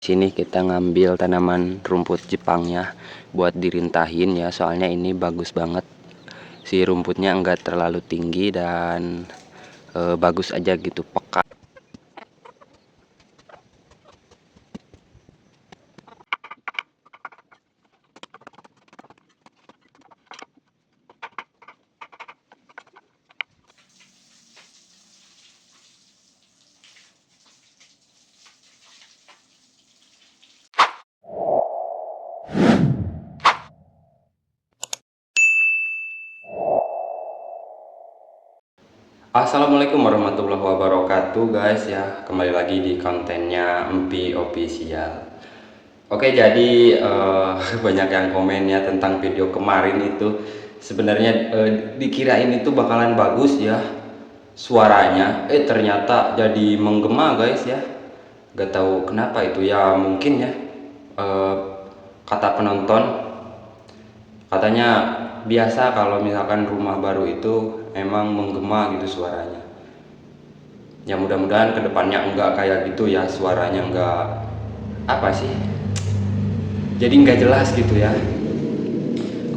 Sini kita ngambil tanaman rumput Jepangnya buat dirintahin ya, soalnya ini bagus banget. Si rumputnya enggak terlalu tinggi dan bagus aja gitu, peka. Assalamualaikum warahmatullahi wabarakatuh guys ya, kembali lagi di kontennya Empi Official. Oke, jadi banyak yang komen ya tentang video kemarin itu. Sebenarnya dikirain itu bakalan bagus ya suaranya, ternyata jadi menggema guys ya. Gak tahu kenapa itu ya, mungkin ya eh, kata penonton katanya biasa kalau misalkan rumah baru itu emang menggema gitu suaranya. Ya mudah-mudahan kedepannya enggak kayak gitu ya, suaranya enggak apa sih, jadi nggak jelas gitu ya.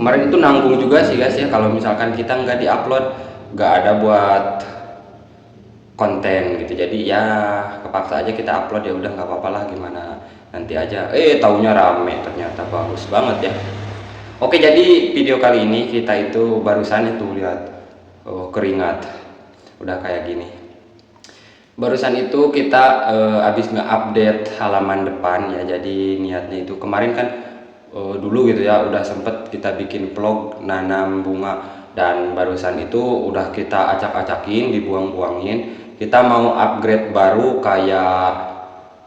Kemarin itu nanggung juga sih guys ya, kalau misalkan kita nggak diupload, nggak ada buat konten gitu. Jadi ya kepaksa aja kita upload, ya udah nggak apa-apa lah, gimana nanti aja. Taunya rame, ternyata bagus banget ya. Oke, jadi video kali ini kita itu barusan itu lihat keringat udah kayak gini. Barusan itu kita habis nge-update halaman depan ya. Jadi niatnya itu kemarin kan dulu gitu ya, udah sempet kita bikin vlog nanam bunga, dan barusan itu udah kita acak-acakin, dibuang-buangin. Kita mau upgrade baru kayak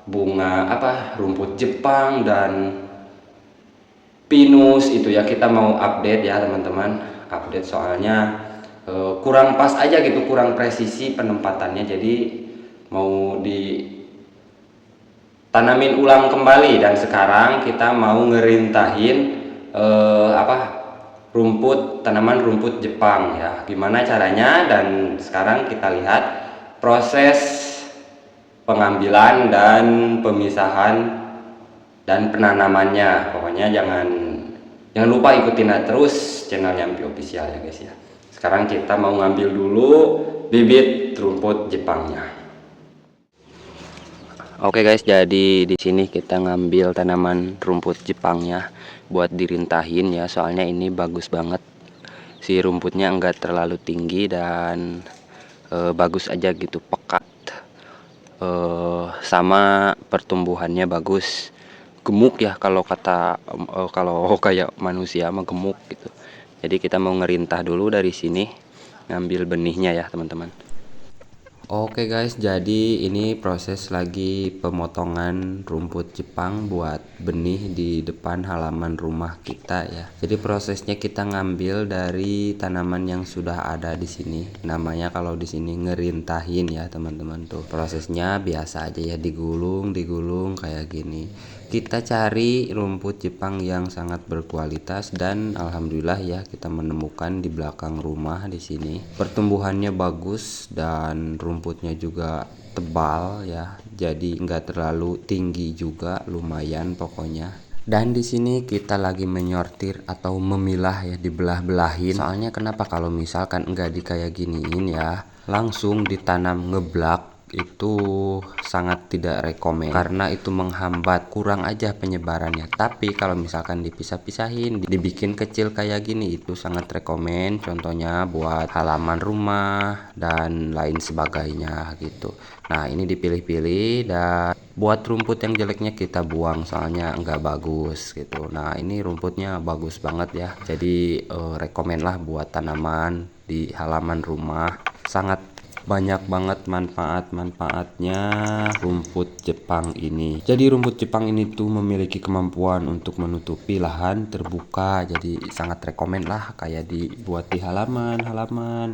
bunga apa, rumput Jepang dan pinus itu ya. Kita mau update ya teman-teman, update soalnya kurang pas aja gitu, kurang presisi penempatannya. Jadi mau ditanamin ulang kembali, dan sekarang kita mau ngerintahin tanaman rumput Jepang ya. Gimana caranya, dan sekarang kita lihat proses pengambilan dan pemisahan dan penanamannya. Pokoknya jangan lupa ikutin terus channelnya Empi Official ya guys ya. Sekarang kita mau ngambil dulu bibit rumput Jepangnya. Oke guys, jadi di sini kita ngambil tanaman rumput Jepangnya buat dirintahin ya, soalnya ini bagus banget. Si rumputnya enggak terlalu tinggi dan bagus aja gitu, pekat. Sama pertumbuhannya bagus, gemuk ya, kalau kata kalau kayak manusia mah gemuk gitu. Jadi kita mau ngerintah dulu dari sini, ngambil benihnya ya teman-teman. Oke guys, jadi ini proses lagi pemotongan rumput Jepang buat benih di depan halaman rumah kita ya. Jadi prosesnya kita ngambil dari tanaman yang sudah ada di sini. Namanya kalau di sini ngerintahin ya teman-teman tuh. Prosesnya biasa aja ya, digulung kayak gini. Kita cari rumput Jepang yang sangat berkualitas, dan alhamdulillah ya kita menemukan di belakang rumah di sini. Pertumbuhannya bagus dan rumputnya juga tebal ya. Jadi nggak terlalu tinggi juga, lumayan pokoknya. Dan di sini kita lagi menyortir atau memilah ya, dibelah-belahin. Soalnya kenapa, kalau misalkan enggak di kayak giniin ya, langsung ditanam ngeblak, itu sangat tidak rekomen karena itu menghambat, kurang aja penyebarannya. Tapi kalau misalkan dipisah-pisahin, dibikin kecil kayak gini, itu sangat rekomen. Contohnya buat halaman rumah dan lain sebagainya gitu. Nah ini dipilih-pilih, dan buat rumput yang jeleknya kita buang soalnya nggak bagus gitu. Nah ini rumputnya bagus banget ya, jadi rekomen lah buat tanaman di halaman rumah. Sangat banyak banget manfaat-manfaatnya rumput Jepang ini. Jadi rumput Jepang ini tuh memiliki kemampuan untuk menutupi lahan terbuka. Jadi sangat rekomen lah kayak dibuat di halaman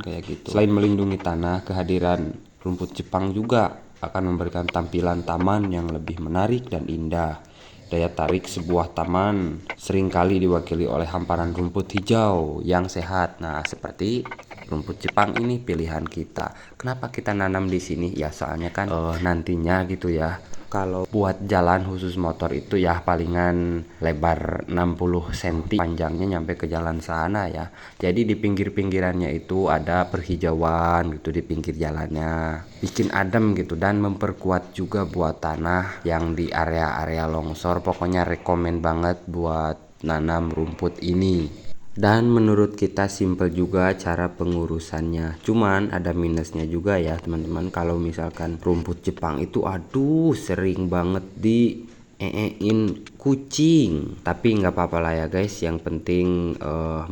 kayak gitu. Selain melindungi tanah, kehadiran rumput Jepang juga akan memberikan tampilan taman yang lebih menarik dan indah. Daya tarik sebuah taman seringkali diwakili oleh hamparan rumput hijau yang sehat. Nah, seperti rumput Jepang ini pilihan kita. Kenapa kita nanam di sini? Ya soalnya kan nantinya gitu ya, kalau buat jalan khusus motor itu ya palingan lebar 60 cm, panjangnya nyampe ke jalan sana ya. Jadi di pinggir-pinggirannya itu ada perhijauan gitu di pinggir jalannya, bikin adem gitu, dan memperkuat juga buat tanah yang di area-area longsor. Pokoknya rekomen banget buat nanam rumput ini. Dan menurut kita simple juga cara pengurusannya, cuman ada minusnya juga ya teman-teman. Kalau misalkan rumput Jepang itu aduh sering banget di kucing, tapi nggak apa-apa lah ya guys, yang penting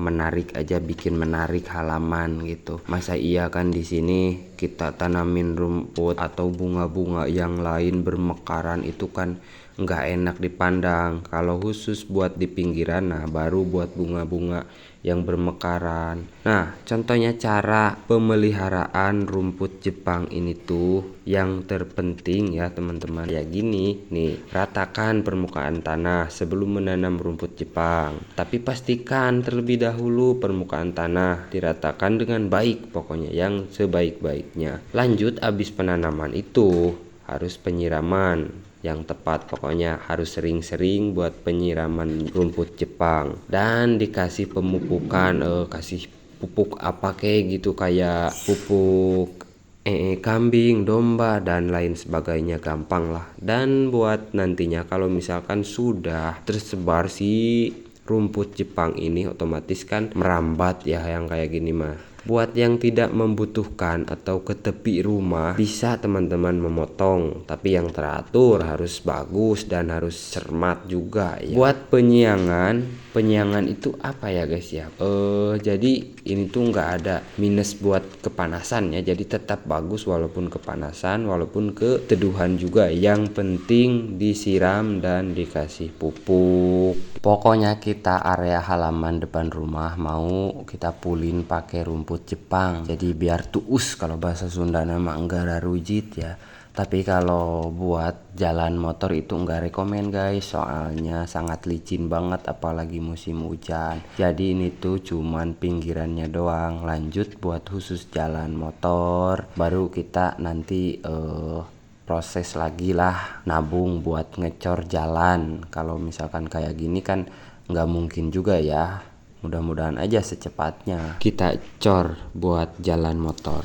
menarik aja, bikin menarik halaman gitu. Masa iya kan di sini kita tanamin rumput atau bunga-bunga yang lain bermekaran, itu kan nggak enak dipandang. Kalau khusus buat di pinggiran, nah baru buat bunga-bunga yang bermekaran. Nah, contohnya cara pemeliharaan rumput Jepang ini tuh yang terpenting ya teman-teman. Ya gini nih, ratakan permukaan tanah sebelum menanam rumput Jepang. Tapi pastikan terlebih dahulu permukaan tanah diratakan dengan baik, pokoknya yang sebaik-baiknya. Lanjut, habis penanaman itu harus penyiraman yang tepat, pokoknya harus sering-sering buat penyiraman rumput Jepang, dan dikasih pemupukan, kasih pupuk apa kayak gitu, kayak pupuk kambing, domba dan lain sebagainya, gampang lah. Dan buat nantinya kalau misalkan sudah tersebar si rumput Jepang ini, otomatis kan merambat ya yang kayak gini mah. Buat yang tidak membutuhkan atau ke tepi rumah, bisa teman-teman memotong, tapi yang teratur, harus bagus dan harus cermat juga ya. Buat penyiangan itu apa ya guys ya, jadi ini tuh nggak ada minus buat kepanasan ya, jadi tetap bagus walaupun kepanasan, walaupun keteduhan juga. Yang penting disiram dan dikasih pupuk. Pokoknya kita area halaman depan rumah mau kita pulin pakai rumput Jepang, jadi biar tuus kalau bahasa Sunda nama enggak rujit ya. Tapi kalau buat jalan motor itu enggak rekomen guys, soalnya sangat licin banget apalagi musim hujan. Jadi ini tuh cuman pinggirannya doang. Lanjut buat khusus jalan motor, baru kita nanti proses lagi lah, nabung buat ngecor jalan. Kalau misalkan kayak gini kan nggak mungkin juga ya, mudah-mudahan aja secepatnya kita cor buat jalan motor.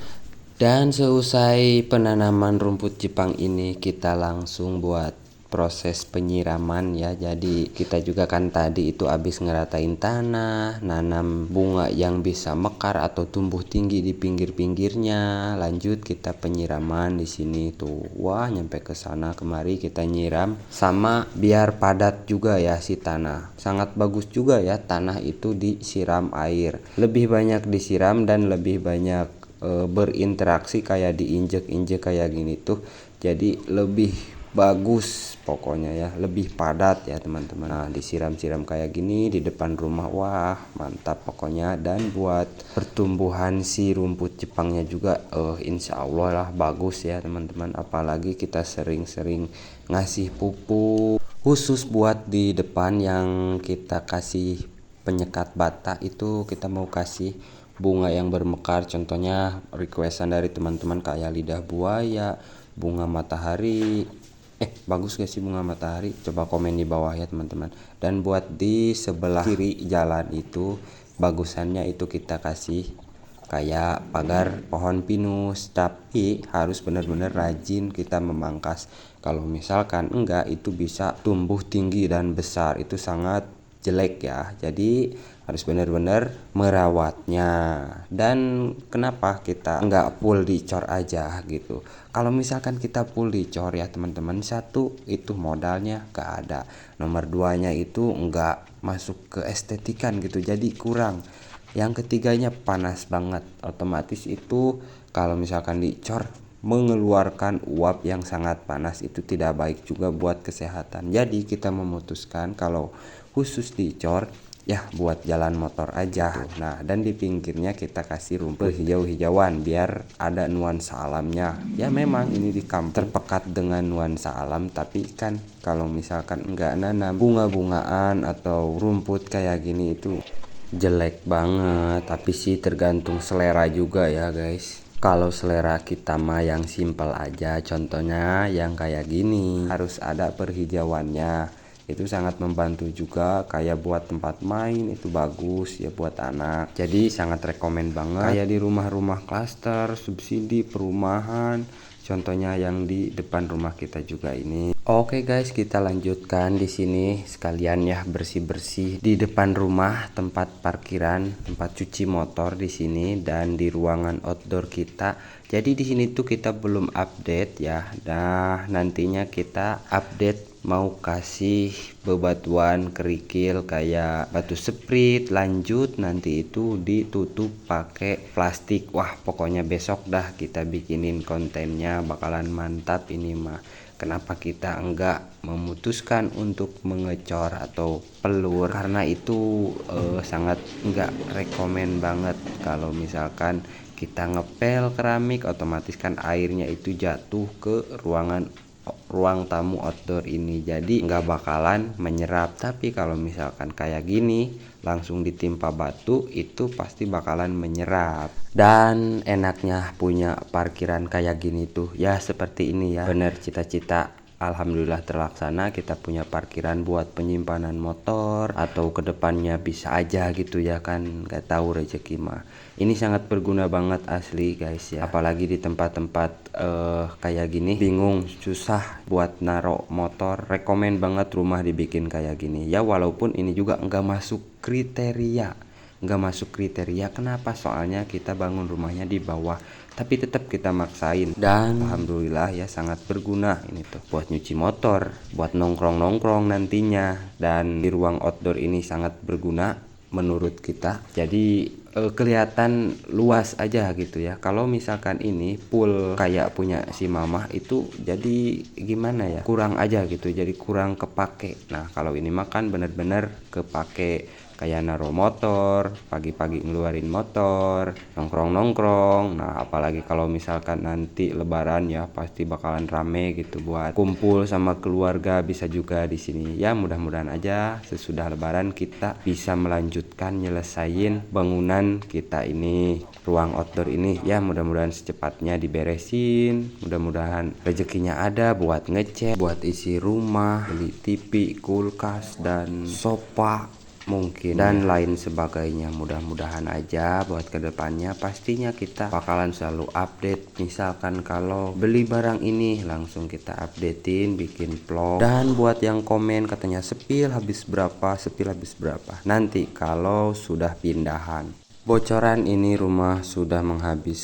Dan seusai penanaman rumput Jepang ini, kita langsung buat proses penyiraman ya. Jadi kita juga kan tadi itu habis ngeratain tanah, nanam bunga yang bisa mekar atau tumbuh tinggi di pinggir-pinggirnya. Lanjut kita penyiraman di sini tuh. Wah, nyampe ke sana kemari kita nyiram, sama biar padat juga ya si tanah. Sangat bagus juga ya tanah itu disiram air. Lebih banyak disiram dan lebih banyak berinteraksi, kayak diinjek-injek kayak gini tuh. Jadi lebih bagus pokoknya ya, lebih padat ya teman-teman. Nah, disiram-siram kayak gini di depan rumah, wah mantap pokoknya. Dan buat pertumbuhan si rumput Jepangnya juga insya Allah lah bagus ya teman-teman. Apalagi kita sering-sering ngasih pupuk khusus buat di depan yang kita kasih penyekat bata itu, kita mau kasih bunga yang bermekar. Contohnya requestan dari teman-teman kayak lidah buaya, bunga matahari. Bagus gak sih bunga matahari? Coba komen di bawah ya teman-teman. Dan buat di sebelah kiri jalan itu, bagusannya itu kita kasih kayak pagar pohon pinus, tapi harus benar-benar rajin kita memangkas. Kalau misalkan enggak, itu bisa tumbuh tinggi dan besar, itu sangat jelek ya. Jadi harus benar-benar merawatnya. Dan kenapa kita nggak full dicor aja gitu? Kalau misalkan kita full dicor ya teman-teman, satu itu modalnya nggak ada, nomor duanya itu nggak masuk ke estetikan gitu, jadi kurang. Yang ketiganya panas banget, otomatis itu kalau misalkan dicor mengeluarkan uap yang sangat panas, itu tidak baik juga buat kesehatan. Jadi kita memutuskan kalau khusus dicor ya buat jalan motor aja. Nah, dan di pinggirnya kita kasih rumput hijau-hijauan biar ada nuansa alamnya. Ya memang ini di kampung terpekat dengan nuansa alam, tapi kan kalau misalkan enggak nanam bunga-bungaan atau rumput kayak gini itu jelek banget. Tapi sih tergantung selera juga ya guys. Kalau selera kita mah yang simpel aja, contohnya yang kayak gini, harus ada perhijauannya. Itu sangat membantu juga, kayak buat tempat main itu bagus ya buat anak. Jadi sangat rekomen banget. Kayak di rumah-rumah klaster, subsidi perumahan, contohnya yang di depan rumah kita juga ini. Oke guys, kita lanjutkan di sini sekalian ya bersih-bersih di depan rumah, tempat parkiran, tempat cuci motor di sini dan di ruangan outdoor kita. Jadi di sini tuh kita belum update ya. Nah, nantinya kita update mau kasih bebatuan kerikil kayak batu sprit, lanjut nanti itu ditutup pakai plastik. Wah, pokoknya besok dah kita bikinin kontennya, bakalan mantap ini mah. Kenapa kita enggak memutuskan untuk mengecor atau pelur, karena itu sangat enggak rekomen banget. Kalau misalkan kita ngepel keramik, otomatis kan airnya itu jatuh ke ruang tamu outdoor ini, jadi nggak bakalan menyerap. Tapi kalau misalkan kayak gini langsung ditimpa batu, itu pasti bakalan menyerap. Dan enaknya punya parkiran kayak gini tuh ya seperti ini ya, bener cita-cita alhamdulillah terlaksana. Kita punya parkiran buat penyimpanan motor, atau kedepannya bisa aja gitu ya kan, nggak tahu rezeki mah. Ini sangat berguna banget asli guys ya, apalagi di tempat-tempat kayak gini bingung susah buat naro motor, rekomen banget rumah dibikin kayak gini ya. Walaupun ini juga nggak masuk kriteria, kenapa? Soalnya kita bangun rumahnya di bawah, tapi tetap kita maksain. Dan alhamdulillah ya sangat berguna ini tuh buat nyuci motor, buat nongkrong nantinya. Dan di ruang outdoor ini sangat berguna menurut kita, jadi kelihatan luas aja gitu ya. Kalau misalkan ini full kayak punya si mamah itu jadi gimana ya, kurang aja gitu, jadi kurang kepake. Nah kalau ini makan bener-bener kepake, kayak naruh motor, pagi-pagi ngeluarin motor, nongkrong. Nah apalagi kalau misalkan nanti lebaran ya pasti bakalan rame gitu buat kumpul sama keluarga, bisa juga di sini ya. Mudah-mudahan aja sesudah lebaran kita bisa melanjutkan nyelesain bangunan kita ini, ruang outdoor ini ya. Mudah-mudahan secepatnya diberesin, mudah-mudahan rezekinya ada buat ngecat, buat isi rumah, beli TV, kulkas dan sofa mungkin dan lain sebagainya. Mudah-mudahan aja buat kedepannya, pastinya kita bakalan selalu update. Misalkan kalau beli barang ini langsung kita updatein, bikin vlog. Dan buat yang komen katanya sepil habis berapa, nanti kalau sudah pindahan. Bocoran ini rumah sudah menghabis